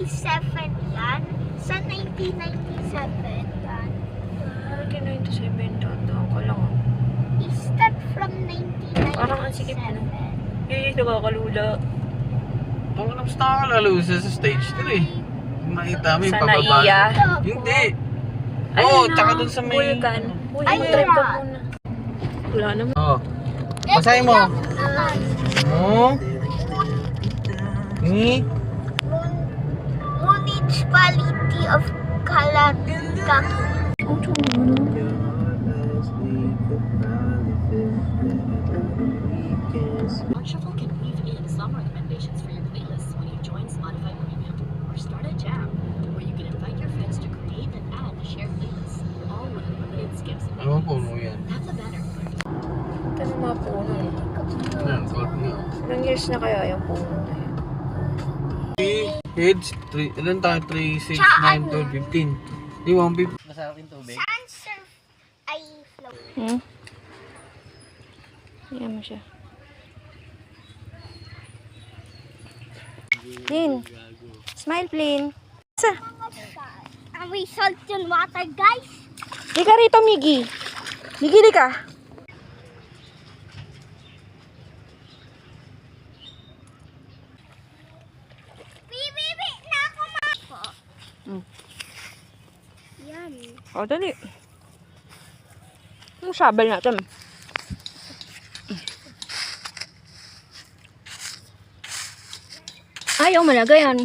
7 yan. Sa 1997 yan. 1997, tandaan ko lang. Start from 1997. Parang ang sikip na. Nakakalula. Kung ano basta nakalalo sa stage 3. Makita mo yung Sa pababa. Naiya? Hindi. Ay, Oo, na, tsaka dun sa may... Vulcan. Uy, Ay, trip ka yan. muna. Wala naman. Oo. Basahin mo. Mo. Ni. Municipality of Calatac. Shuffle can weave in song recommendations for your playlists when you join Spotify Premium or start a jam, where you can invite your friends to create and add shared playlists, all with unlimited skips and Ano po repeats. mo yan? Tap the banner. Ito na mga puno. Ayan, code nga. Ilang years na kaya yung puno na yan? Heads, 3, ilan tayo? 3, 6, Tsaka 9, 12, 15. Di 150. Masarap yung tubig. Saan surf ay float? Ayan mo siya. Lin. Smile, Plin. Ang may salt yung water, guys. Di ka rito, Miggy. Miggy, di ka. Bibi, na ako ma. Yan. O, dali. Yung shovel natin. Ayaw malagayan.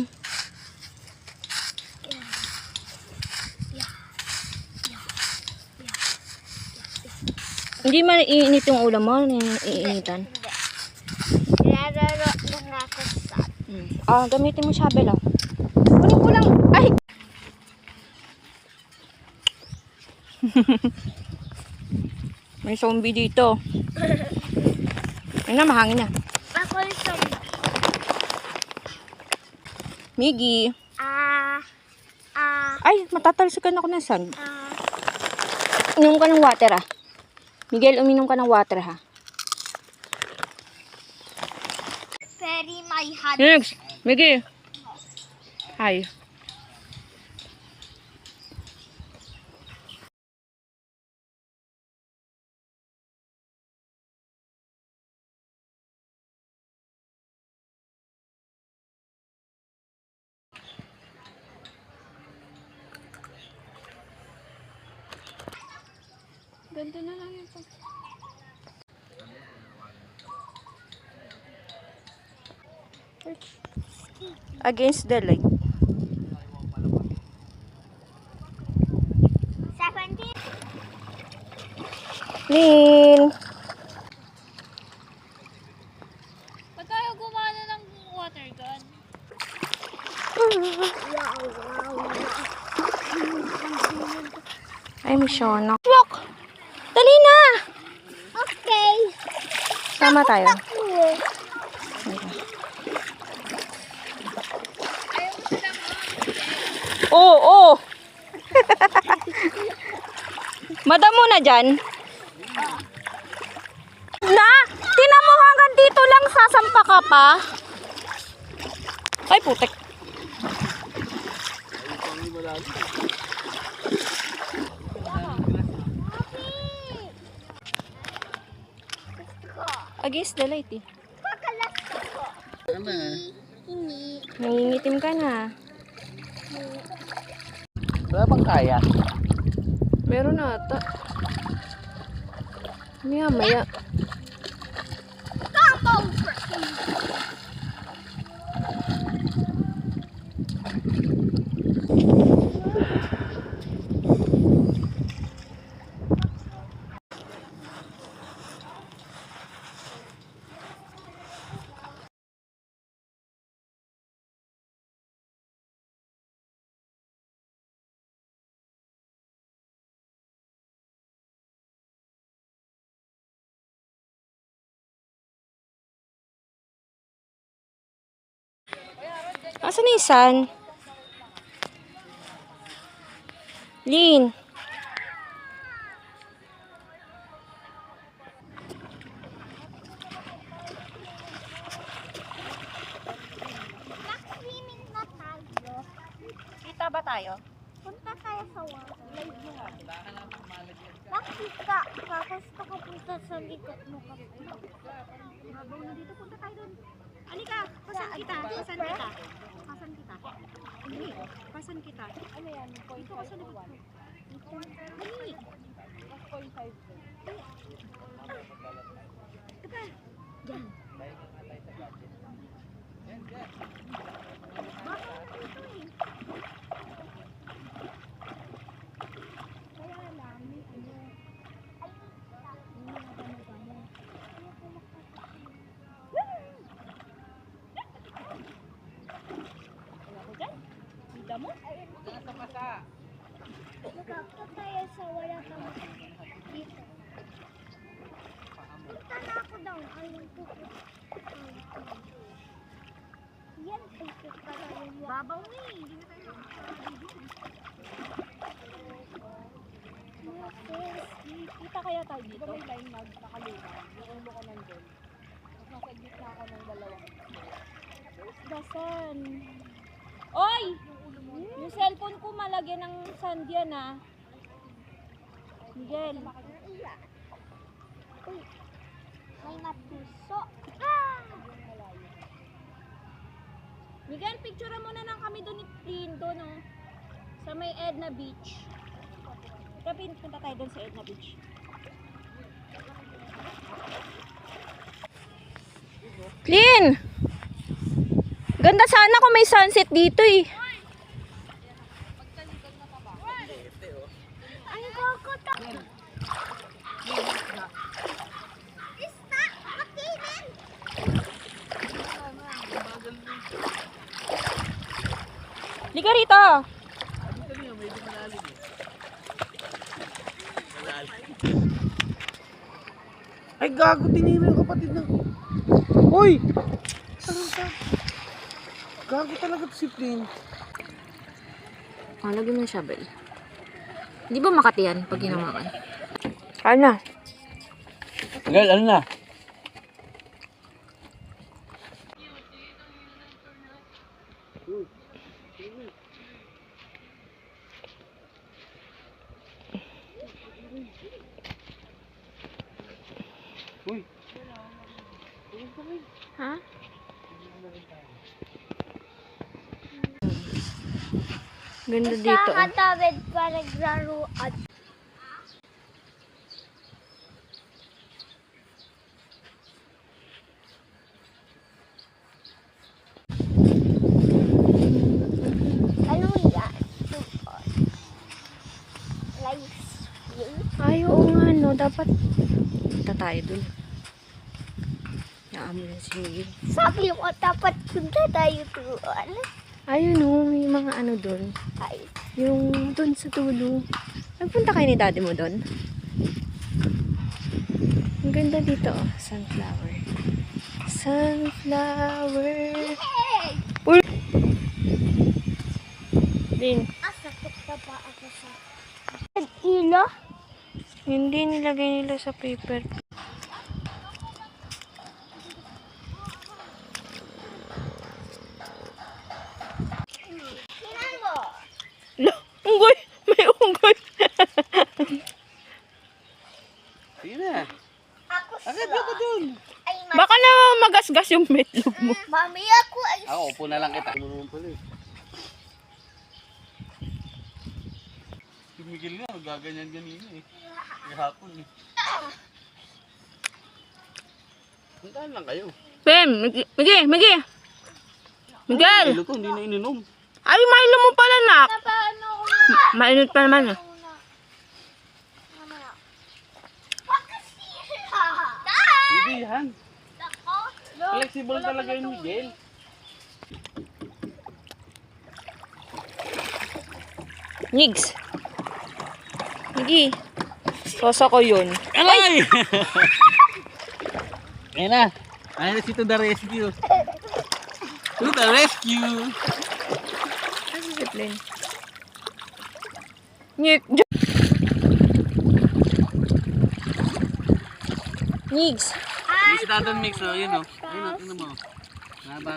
Hindi man iinit yung ulam mo, iinitan. Nalaro lang ako sa... Gamitin mo shovel ah. Kunin ko lang. Ay! May zombie dito. Ayun na, mahangin na. Ako sa... Miggy. Ah, Ay, matatalsikan ako ng sand. Uminom ka ng water ah. Miguel, uminom ka ng water ha. Very my hand. Next, Miggy. Hi. Ganda na lang yun. Against the light. 17. Lin. Ba't tayo gumana ng water gun? Ay, Michona. Walk! Dali na! Okay. Sama tayo. Oo, oo. Madamo na dyan. Na, tinan mo hanggang dito lang sasampa ka pa. Ay, putek. Against the light eh. Nangingitim ka na. Wala pang kaya. Meron na ata. Maya maya. Come over. Asan na yung sun? Lin. Mag-swimming na tayo. ba tayo? Punta tayo sa water. Bakit ka? Tapos nakapunta sa likod mo ka. Mabaw na dito, punta tayo doon. Halika, pasan kita, pasan kita. Pasan kita. Dali, pasan kita. Ano yan? Dito ka sa likod ko. Dali. 1.5. Ito ka. Diyan. Baka na ito eh. Kaya lang, may ano. May mga damo-damo. Wala ko dyan. Kita mo? Nakakita tayo sa wala kang dito. Punta na ako daw. Ayun po. Yan, pagkit pa tayo. Babaw nga eh. Hindi na tayo makakabibig. Kita kaya tayo dito? May line mag nakalula. Yung ulo ko nandun. Tapos nasa gitna ako ng dalawang. Dasan. Oy! Yung cellphone ko malagyan ng sand yan ah. Miguel. Uy. May natuso. Ah! Miguel, picture mo na lang kami doon ni Lindo, no? Sa may Edna Beach. Kapin, punta tayo doon sa Edna Beach. Lin! Ganda sana kung may sunset dito eh. Ang kukuto. Stop! Makinin! Liga rito! Ay, gago, tinira yung kapatid na. Hoy! Gago talaga to si Flynn. Oh, lagyan mo yung shovel. Di ba Makati yan pag ginawakan? Ano? Girl, ano na? Uy! Ha? Ganda dito. Sa katawid pa naglaruan. Ano yan? Life skill? Ay, oo nga, no. Dapat punta tayo dun. Yaamo na si Miguel. Sabi mo dapat punta tayo doon. Ayun, no. May mga ano dun. Ay, Yung dun sa dulo. Nagpunta kayo ni daddy mo dun? Ang ganda dito, oh. Sunflower. Sunflower. Uy! Din. asakit na pa ako sa... Ilo? Hindi nilagay nila sa paper. Tingnan mo. Unggoy! May unggoy! Sige na. Ako Agad ka dun. ay Baka na magasgas yung metlog mo. Mami, ako ay... Ako, upo na lang kita. Ano naman pala eh. Si Miguel nga, gaganyan ganina eh. Kahapon eh. Puntaan lang kayo. Pem! Miguel! Miguel! Milo to, hindi na ininom. Ay, Milo mo pala, nak! Paano ko Mainit pa naman, ah. mamaya? Pakasi! Hindi yan. Ako? Flexible talaga yung Miguel. Nigs! Migi! Sosa ko yun. Alay! Ayan na. Ayan na si To The Rescue. To The Rescue! Ano si Plane? Nigs! Hindi si Tadan Mix, oh. Yun, oh. Yun, oh. Tingnan mo. Naba.